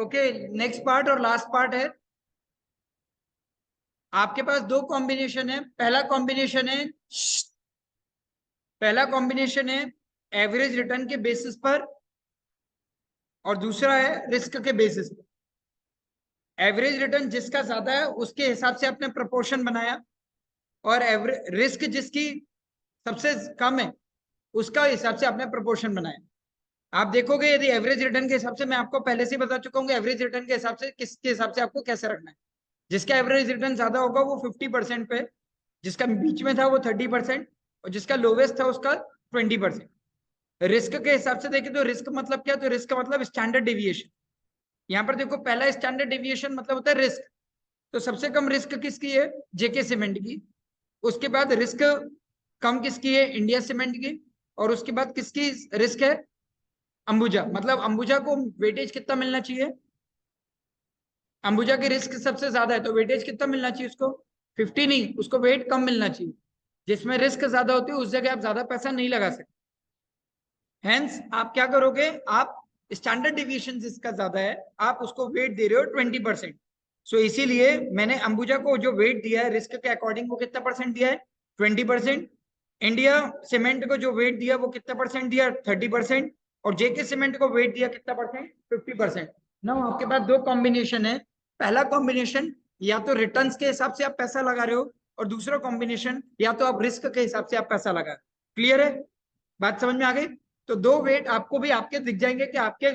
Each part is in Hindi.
ओके, नेक्स्ट पार्ट और लास्ट पार्ट है। आपके पास दो कॉम्बिनेशन है। पहला कॉम्बिनेशन है एवरेज रिटर्न के बेसिस पर और दूसरा है रिस्क के बेसिस पर। एवरेज रिटर्न जिसका ज्यादा है उसके हिसाब से आपने प्रोपोर्शन बनाया, और एवरेज रिस्क जिसकी सबसे कम है उसका हिसाब से आपने प्रोपोर्शन बनाया। आप देखोगे यदि एवरेज रिटर्न के हिसाब से, मैं आपको पहले से ही बता चुका हूँ एवरेज रिटर्न के हिसाब से किसके हिसाब से आपको कैसे रखना है। जिसका एवरेज रिटर्न ज्यादा होगा वो 50% पे, जिसका बीच में था वो 30%, और जिसका लोवेस्ट था उसका 20%। रिस्क के हिसाब से देखें तो रिस्क मतलब क्या, तो रिस्क मतलब स्टैंडर्ड डेविएशन। यहाँ पर देखो पहला स्टैंडर्ड डेविएशन मतलब होता है रिस्क। तो सबसे कम रिस्क किसकी है, जेके सीमेंट की। उसके बाद रिस्क कम किसकी है, इंडिया सीमेंट की। और उसके बाद किसकी रिस्क है, अंबुजा। मतलब अंबुजा को वेटेज कितना मिलना चाहिए, अंबुजा की रिस्क सबसे ज्यादा है तो वेटेज कितना मिलना चाहिए उसको, 50 नहीं, उसको वेट कम मिलना चाहिए। जिसमें रिस्क ज्यादा होती है उस जगह आप ज्यादा पैसा नहीं लगा सकते। हेंस आप क्या करोगे, आप स्टैंडर्ड डिविएशन जिसका ज्यादा है आप उसको वेट दे रहे हो 20%। सो इसीलिए मैंने अंबुजा को जो वेट दिया है रिस्क के अकॉर्डिंग वो कितना परसेंट दिया है, 20%। इंडिया सीमेंट को जो वेट दिया वो कितना परसेंट दिया, 30%। और जेके सीमेंट को वेट दिया कितना परसेंट, 50%। ना आपके पास दो कॉम्बिनेशन है। पहला कॉम्बिनेशन या तो रिटर्न्स के हिसाब से आप पैसा लगा रहे हो, और दूसरा कॉम्बिनेशन या तो आप रिस्क के हिसाब से आप पैसा लगा रहे हो। क्लियर है, बात समझ में आ गई। तो दो वेट आपको भी आपके दिख जाएंगे कि आपके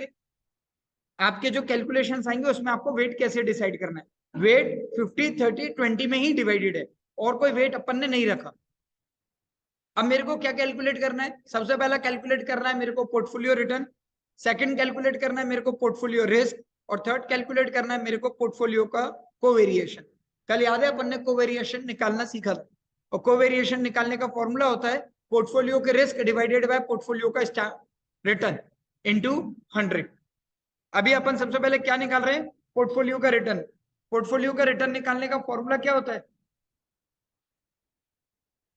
आपके जो कैलकुलेशंस आएंगे उसमें आपको वेट कैसे डिसाइड करना है। वेट 50 30 20 में ही डिवाइडेड है, और कोई वेट अपन ने नहीं रखा। अब मेरे को क्या कैलकुलेट करना है, सबसे पहला कैलकुलेट करना है मेरे को पोर्टफोलियो रिटर्न। सेकंड कैलकुलेट करना है मेरे को पोर्टफोलियो रिस्क। और थर्ड कैलकुलेट करना है मेरे को पोर्टफोलियो का कोवेरिएशन। कल याद है अपन ने कोवेरिएशन निकालना सीखा था, और कोवेरिएशन निकालने का फॉर्मूला होता है पोर्टफोलियो के रिस्क डिवाइडेड बाय पोर्टफोलियो का रिटर्न इनटू 100। अभी अपन सबसे पहले क्या निकाल रहे हैं, पोर्टफोलियो का रिटर्न। पोर्टफोलियो का रिटर्न निकालने का फॉर्मूला क्या होता है,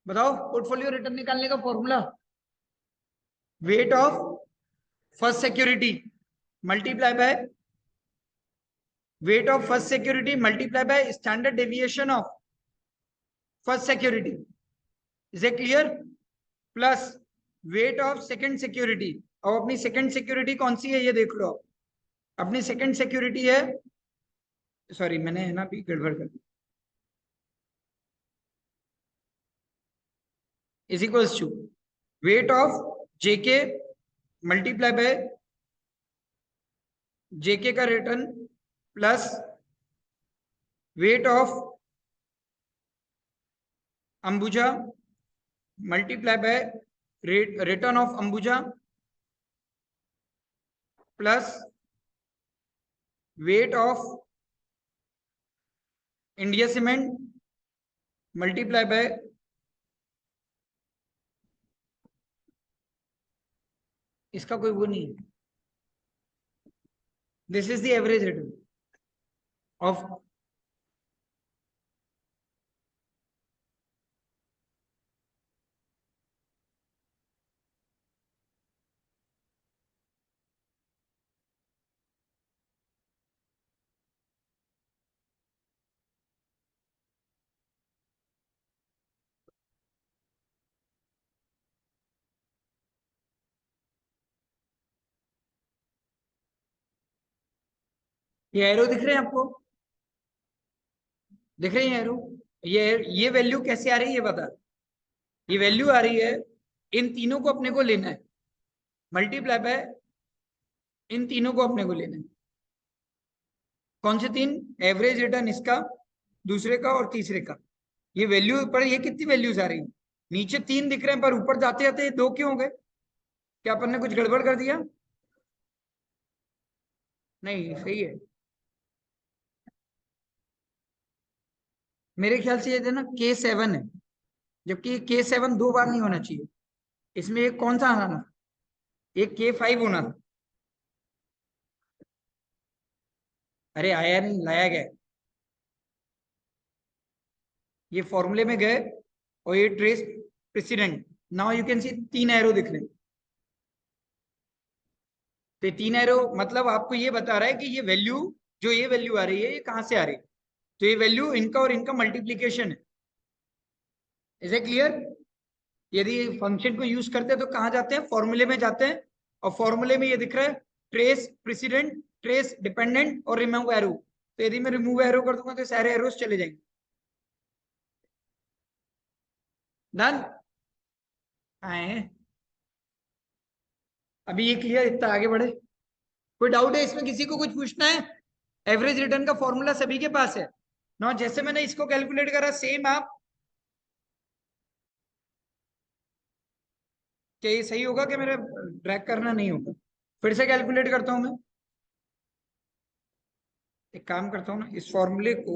बताओ। पोर्टफोलियो रिटर्न निकालने का formula, weight of first security multiply by weight of first security multiply by standard deviation of first security. Is a clear, plus weight of second security. और अपनी सेकंड सिक्योरिटी कौन सी है ये देख लो। अपनी सेकंड सिक्योरिटी है, सॉरी मैंने है ना भी गड़बड़ कर दी, is equals to weight of JK multiply by JK का return plus weight of Ambuja multiply by return of Ambuja plus weight of India cement multiply by इसका कोई वो नहीं, this is the average return of. ये एरो दिख रहे हैं आपको, दिख रही है एरो। ये वैल्यू कैसे आ रही है ये बता। ये वैल्यू आ रही है, इन तीनों को अपने को लेना है मल्टीप्लाई बाय, इन तीनों को अपने को लेना है। कौन से तीन, एवरेज रिटर्न इसका, दूसरे का और तीसरे का। ये वैल्यू पर, ये कितनी वैल्यूज आ रही है, नीचे तीन दिख रहे हैं पर ऊपर जाते जाते दो क्यों हो गए, क्या अपन ने कुछ गड़बड़ कर दिया, नहीं सही है। मेरे ख्याल से ये जो ना K7 है, जबकि ये K7 दो बार नहीं होना चाहिए। इसमें एक कौन सा आना था, एक K5 होना था। अरे आया नहीं, लाया गया। ये फॉर्मूले में गए और ये trace president. Now you can see तीन एरो दिख रहे हैं। तो ये 3 एरो मतलब आपको ये बता रहा है कि ये वैल्यू, जो ये वैल्यू आ रही है ये कहां से आ रही है। तो ये वैल्यू इनका और इनका मल्टीप्लीकेशन है। Is a clear? यदि फंक्शन को यूज करते हैं तो कहां जाते हैं, फॉर्मूले में जाते हैं, और फॉर्मूले में ये दिख रहा है ट्रेस प्रेसिडेंट, ट्रेस डिपेंडेंट और रिमूव एरो। तो यदि मैं रिमूव एरो कर दूंगा तो सारे एरोस चले जाएंगे। डन। आए, अभी ये क्लियर, इतना आगे बढ़े? कोई डाउट है इसमें, किसी को कुछ पूछना है? एवरेज रिटर्न का फॉर्मूला सभी के पास है ना, जैसे मैंने इसको कैलकुलेट करा सेम आप, क्या ये सही होगा कि मेरा ड्रैग करना नहीं होगा? फिर से कैलकुलेट करता हूं मैं। एक काम करता हूँ ना, इस फॉर्मूले को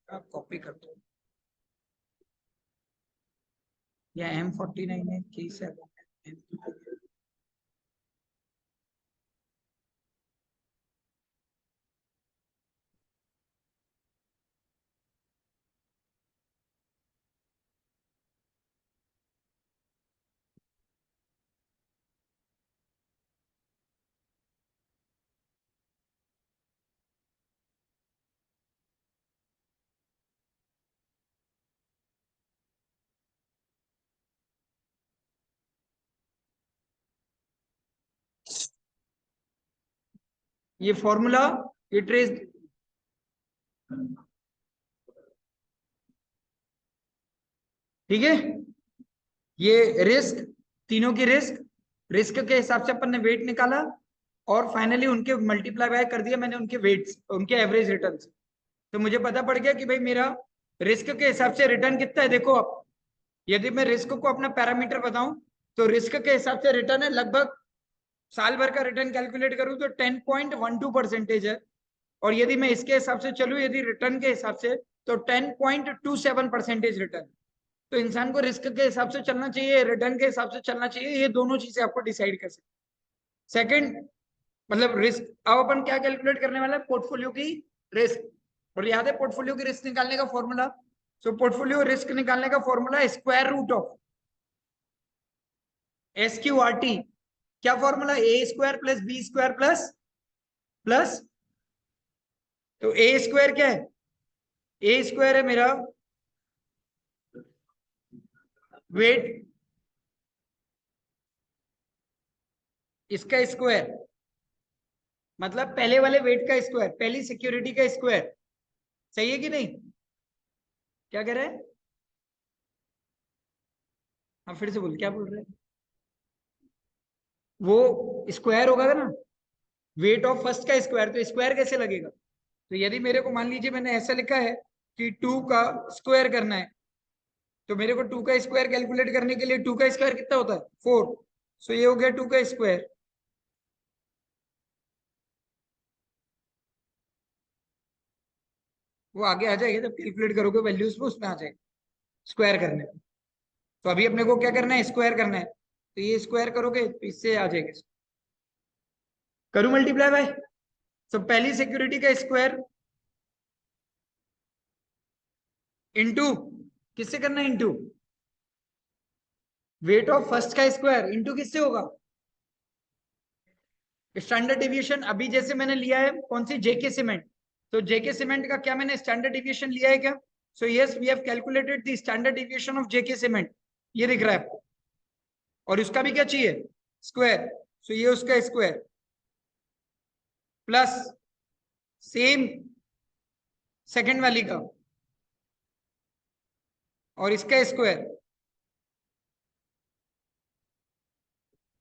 आप कॉपी करता हूँ, या M49 है K7 है। ये फॉर्मूला, ये ट्रेस, ठीक है। ये रिस्क, तीनों की रिस्क, रिस्क के हिसाब से अपन ने वेट निकाला, और फाइनली उनके मल्टीप्लाई बाय कर दिया मैंने उनके वेट्स, उनके एवरेज रिटर्न। तो मुझे पता पड़ गया कि भाई मेरा रिस्क के हिसाब से रिटर्न कितना है। देखो अब, यदि मैं रिस्क को अपना पैरामीटर बताऊं तो रिस्क के हिसाब से रिटर्न है लगभग, साल भर का रिटर्न कैलकुलेट करूं तो 10.12% है। और यदि मैं इसके हिसाब से चलूं, यदि रिटर्न के हिसाब से, तो 10.27% रिटर्न। तो इंसान को रिस्क के हिसाब से चलना चाहिए, रिटर्न के हिसाब से चलना चाहिए, ये दोनों चीजें आपको डिसाइड कर सकते। सेकंड, मतलब रिस्क, अब अपन क्या कैलकुलेट करने वाला है, पोर्टफोलियो की रिस्क। और याद है पोर्टफोलियो की रिस्क निकालने का फॉर्मूला? सो पोर्टफोलियो रिस्क निकालने का फॉर्मूला है स्क्वायर रूट ऑफ SQRT। क्या फॉर्मूला? A square plus B square plus plus, तो ए स्क्वायर क्या है? ए स्क्वायर है मेरा वेट, इसका स्क्वायर, मतलब पहले वाले वेट का स्क्वायर, पहली सिक्योरिटी का स्क्वायर। सही है कि नहीं? क्या कह रहे हैं? हाँ फिर से बोल, क्या बोल रहे हैं? वो स्क्वायर होगा ना, वेट ऑफ फर्स्ट का स्क्वायर, तो स्क्वायर कैसे लगेगा? तो यदि मेरे को मान लीजिए मैंने ऐसा लिखा है कि 2 का स्क्वायर करना है, तो मेरे को 2 का स्क्वायर कैलकुलेट करने के लिए 2 का स्क्वायर कितना होता है? 4। सो ये हो गया 2 का स्क्वायर। वो आगे आ जाएगा जब कैलकुलेट करोगे वैल्यूज में, उसमें आ जाएगा स्क्वायर करने में। तो अभी अपने को क्या करना है, स्क्वायर करना है, तो ये स्क्वायर करोगे तो इससे आ जाएगा। करूं मल्टीप्लाई बाय? सब पहली सिक्योरिटी का स्क्वायर इंटू, किससे करना है इंटू? वेट ऑफ फर्स्ट का स्क्वायर इंटू किससे होगा? Standard deviation. अभी जैसे मैंने लिया है कौन सी, जेके सीमेंट, तो जेके सीमेंट का क्या मैंने स्टैंडर्ड डिविएशन लिया है क्या? So yes, we have calculated the standard deviation of JK Cement, ये दिख रहा है आपको। और उसका भी क्या चाहिए? स्क्वायर। सो ये उसका स्क्वायर प्लस सेम सेकंड वाली का, और इसका स्क्वायर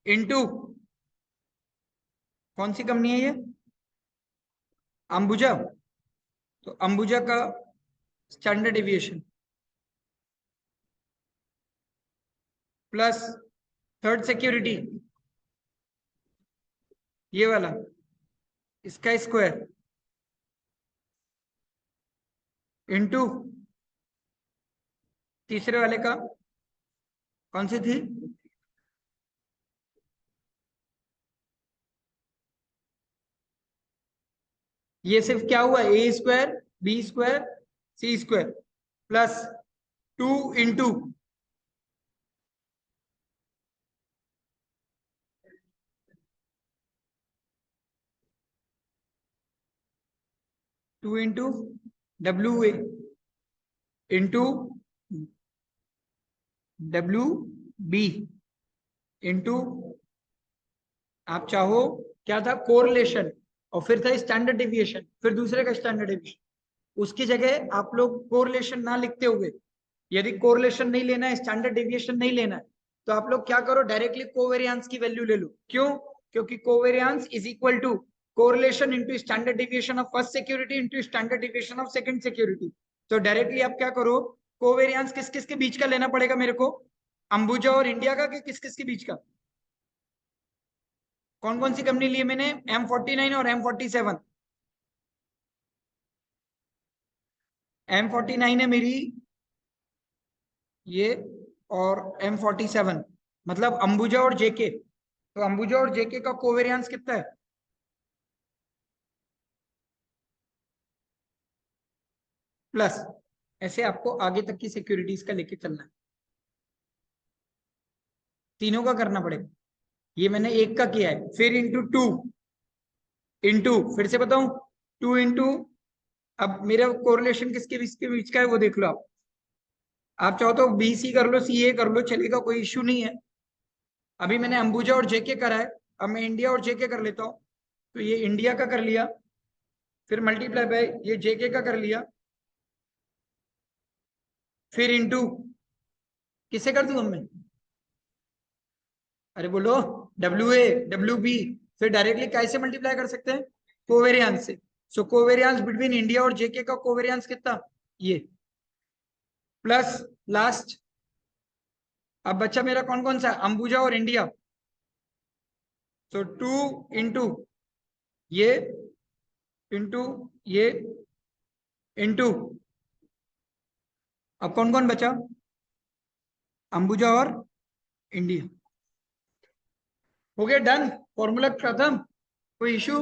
इंटू, कौन सी कंपनी है ये? अंबुजा। तो अंबुजा का standard deviation plus third security, ये वाला, इसका स्क्वायर इंटू तीसरे वाले का, कौन सी थी? ये सिर्फ क्या हुआ, A square B square C square plus 2 into, 2 into W A into W B into आप चाहो क्या था, कोरिलेशन, और फिर था स्टैंडर्ड डेविएशन, फिर दूसरे का स्टैंडर्ड डेविएशन। उसकी जगह आप लोग कोरिलेशन ना लिखते हुए, यदि कोरिलेशन नहीं लेना है, स्टैंडर्ड डेविएशन नहीं लेना है, तो आप लोग क्या करो, डायरेक्टली कोवेरियंस की वैल्यू ले लो। क्यों? क्योंकि covariance is equal to correlation into standard deviation of first security into standard deviation of second security. तो डायरेक्टली आप क्या करो, कोवेरियंस किस किस के बीच का लेना पड़ेगा मेरे को, अंबुजा और इंडिया का, कि किस किस के बीच का? कौन कौन सी कंपनी ली है मैंने? M49 और M47। M49 है मेरी ये, और M47 मतलब अंबुजा और जेके। तो अंबुजा और जेके का कोवेरियंस कितना है? प्लस। ऐसे आपको आगे तक की सिक्योरिटीज का लेके चलना है, तीनों का करना पड़ेगा। ये मैंने एक का किया है, फिर इंटू टू, इंटू फिर से बताऊं, टू इंटू, अब मेरा कोरिलेशन किसके बीच के बीच का है वो देख लो आप चाहो तो BC कर लो, CA कर लो, चलेगा, कोई इश्यू नहीं है। अभी मैंने अंबुजा और जेके करा है, अब मैं इंडिया और जेके कर लेता हूं। तो ये इंडिया का कर लिया, फिर मल्टीप्लाई बाय ये जेके का कर लिया, फिर इंटू किसे कर दूं मैं? अरे बोलो, WA WB, फिर डायरेक्टली कैसे मल्टीप्लाई कर सकते हैं? कोवेरियंस से। सो कोवेरियंस बिटवीन इंडिया और जेके का कोवेरियंस कितना? ये, प्लस लास्ट। अब बच्चा मेरा कौन कौन सा? अंबुजा और इंडिया। सो 2 इंटू ये इंटू ये इंटू, अब कौन कौन बचा? अंबुजा और इंडिया। हो गया डन, फॉर्मूला खत्म, कोई इशू?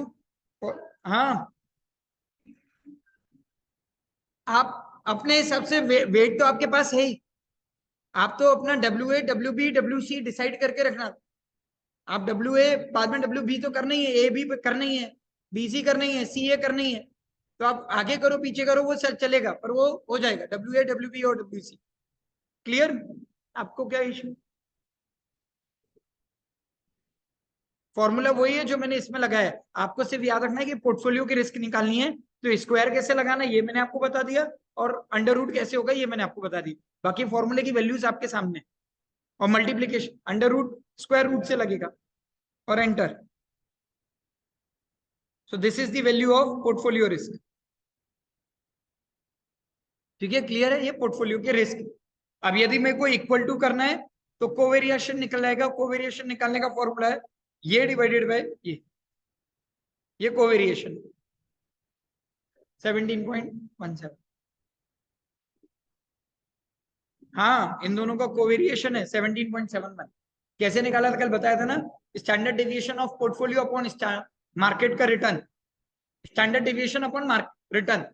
हाँ, आप अपने हिसाब से वेट तो आपके पास है ही, आप तो अपना WA WB WC डिसाइड करके रखना। आप WA बाद में WB तो करना ही है, AB करना ही है, BC करना ही है, CA करना ही है। तो आप आगे करो पीछे करो वो चलेगा, पर वो हो जाएगा WA WB और WC। क्लियर? आपको क्या इशू? फॉर्मूला वही है जो मैंने इसमें लगाया है, आपको सिर्फ याद रखना है कि पोर्टफोलियो की रिस्क निकालनी है, तो स्क्वायर कैसे लगाना है ये मैंने आपको बता दिया, और अंडर रूट कैसे होगा ये मैंने आपको बता दिया। बाकी फॉर्मूले की वैल्यूज आपके सामने, और multiplication under root square root से लगेगा, और enter. So this is the value of portfolio risk. ठीक है, क्लियर है? ये पोर्टफोलियो के रिस्क। अब यदि मेरे को इक्वल टू करना है तो कोवेरिएशन निकल आएगा, कोवेरिएशन निकालने का फॉर्मूला है ये डिवाइडेड बाय ये कोवेरिएशन 17.17। हाँ, इन दोनों का कोवेरिएशन है 17.71। कैसे निकाला था? कल बताया था ना, standard deviation of portfolio upon market का return, standard deviation upon return.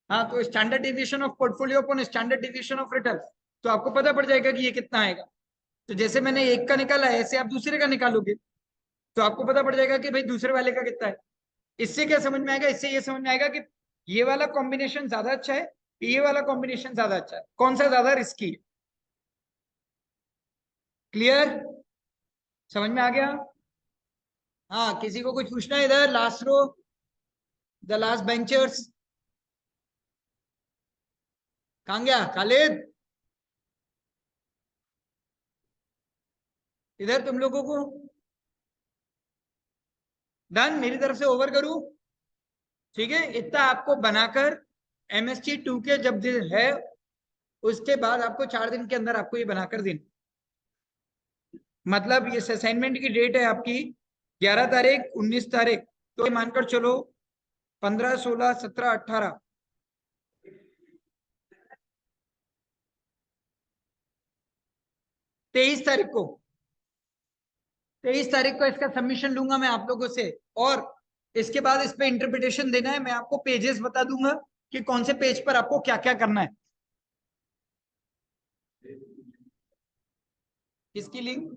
हाँ, तो standard deviation of portfolio upon standard deviation of return, तो आपको पता पड़ जाएगा कि ये कितना आएगा। तो जैसे मैंने एक का निकाला है, ऐसे आप दूसरे का निकालोगे तो आपको पता पड़ जाएगा कि भाई दूसरे वाले का कितना है। इससे क्या समझ में आएगा? इससे ये समझ में आएगा कि ये वाला कॉम्बिनेशन ज्यादा अच्छा है, ये वाला कॉम्बिनेशन ज्यादा अच्छा है, कौन सा ज्यादा रिस्की है। क्लियर? समझ में आ गया? हाँ, किसी को कुछ पूछना है? इधर last row, the last benchers, कहाँ गया खालिद? इधर तुम लोगों को डन, मेरी तरफ से ओवर करूं? ठीक है, इतना आपको बनाकर MSc 2 के जब दिन है उसके बाद आपको 4 दिन के अंदर आपको ये बनाकर देना। मतलब ये असाइनमेंट की डेट है आपकी 11 तारीख 19 तारीख, तो मानकर चलो 15 16 17 18 23 तारीख को, 23 तारीख को इसका सबमिशन लूंगा मैं आप लोगों से। और इसके बाद इस पे इंटरप्रिटेशन देना है, मैं आपको पेजेस बता दूंगा कि कौन से पेज पर आपको क्या क्या करना है। किसकी लिंक?